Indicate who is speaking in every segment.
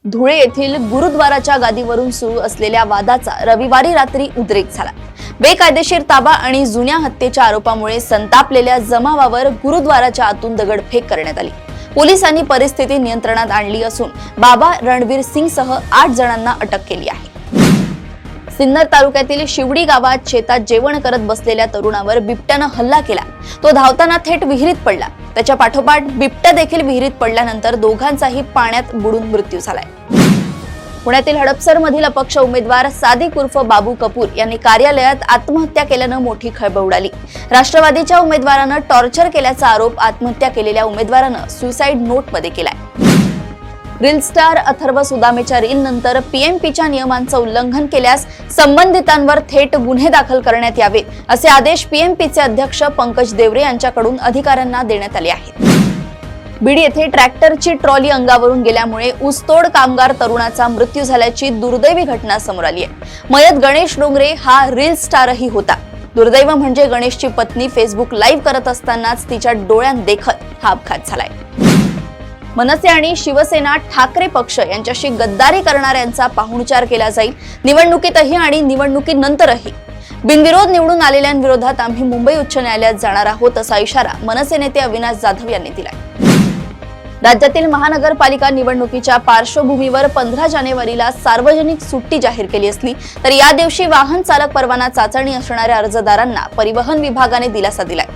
Speaker 1: धुळे येथील गुरुद्वाराच्या गादीवरून सुरू असलेल्या वादाचा रविवारी रात्री उद्रेक झाला। बेकायदेशीर ताबा आणि जुन्या हत्येच्या आरोपामुळे संतापलेल्या जमावावर गुरुद्वाराच्या आतून दगडफेक करण्यात आली। पोलिसांनी परिस्थिती नियंत्रणात आणली असून बाबा रणवीर सिंग सह 8 जणांना अटक केली आहे। सिन्नर तालुक्यातील शिवडी गावात शेतात जेवण करत बसलेल्या तरुणावर बिबट्याने हल्ला केला। तो धावताना थेट विहिरीत पडला। त्याच्या पाठोपाठ बिबट्या देखील विहिरीत पडल्यानंतर दोघांचाही पाण्यात बुडून मृत्यू झालाय। पुण्यातील हडपसर मधील अपक्ष उमेदवार सादिक उर्फ बाबू कपूर यांनी कार्यालयात आत्महत्या केल्याने मोठी खळबळ उडाली। राष्ट्रवादीच्या उमेदवाराने टॉर्चर केल्याचा आरोप आत्महत्या केलेल्या उमेदवाराने सुसाईड नोटमध्ये केलाय। रील स्टार अथर्व सुदामेच्या रील नंतर पीएमपीच्या नियमांचं उल्लंघन केल्यास संबंधितांवर थेट गुन्हे दाखल करण्यात यावेत, असे आदेश पीएमपीचे अध्यक्ष पंकज देवरे यांच्याकडून अधिकाऱ्यांना देण्यात आले आहेत। बीड येथे ट्रॅक्टरची ट्रॉली अंगावरून गेल्यामुळे ऊसतोड कामगार तरुणाचा मृत्यू झाल्याची दुर्दैवी घटना समोर आली आहे। मयत गणेश डोंगरे हा रील स्टारही होता। दुर्दैव म्हणजे गणेशची पत्नी फेसबुक लाईव्ह करत असतानाच तिच्या डोळ्यांदेखत हा अपघात झालाय। मनसे आणि शिवसेना ठाकरे पक्ष यांच्याशी गद्दारी करणाऱ्यांचा पाहुणचार केला जाईल। निवडणुकीतही आणि निवडणुकीनंतरही बिनविरोध निवडून आलेल्यांविरोधात आम्ही मुंबई उच्च न्यायालयात जाणार आहोत, असा इशारा मनसे नेते अविनाश जाधव यांनी दिलाय। राज्यातील महानगरपालिका निवडणुकीच्या पार्श्वभूमीवर 15 जानेवारीला सार्वजनिक सुट्टी जाहीर केली असली तरी या दिवशी वाहन चालक परवाना चाचणी असणाऱ्या अर्जदारांना परिवहन विभागाने दिलासा दिलाय।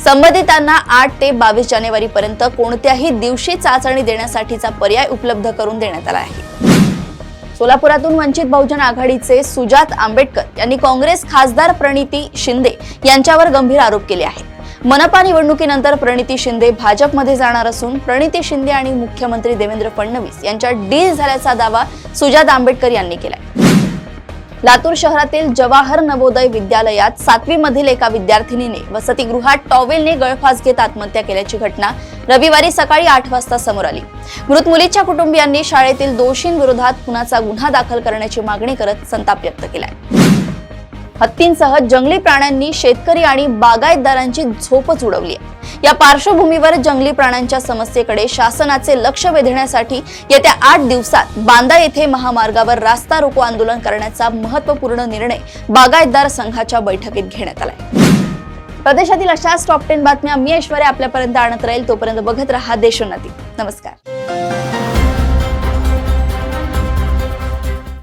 Speaker 1: संबंधितांना 8 ते 22 जानेवारी पर्यंत कोणत्याही दिवशी चाचणी देण्यासाठीचा पर्याय उपलब्ध करून देण्यात आला आहे। सोलापुरातून वंचित बहुजन आघाडीचे सुजात आंबेडकर यांनी काँग्रेस खासदार प्रणिती शिंदे यांच्यावर गंभीर आरोप केले आहेत। मनपा निवडणुकीनंतर प्रणिती शिंदे भाजपमध्ये जाणार असून प्रणिती शिंदे आणि मुख्यमंत्री देवेंद्र फडणवीस यांच्यात डील झाल्याचा दावा सुजात आंबेडकर यांनी केलाय। लातूर शहरातील जवाहर नवोदय विद्यालयात 7वी मधील एका विद्यार्थिनीने वसतिगृहात टॉवेलने गळफास घेत आत्महत्या केल्याची घटना रविवारी सकाळी 8 वाजता समोर आली। मृत मुलीच्या कुटुंबियांनी शाळेतील दोषींविरोधात खुनाचा गुन्हा दाखल करण्याची मागणी करत संताप व्यक्त केलाय। हत्तींसह जंगली प्राण्यांनी शेतकरी आणि बागायतदारांची झोपच उडवली आहे। या पार्श्वभूमीवर जंगली प्राण्यांच्या समस्येकडे शासनाचे लक्ष वेधण्यासाठी येत्या 8 दिवसात बांदा येथे महामार्गावर रास्ता रोको आंदोलन करण्याचा महत्त्वपूर्ण निर्णय बागायतदार संघाच्या बैठकीत घेण्यात आलाय। प्रदेशातील अशाच टॉप 10 बातम्या मी ऐश्वर्या आपल्यापर्यंत आणत राहील। तोपर्यंत बघत रहा देशोन्नती। नमस्कार।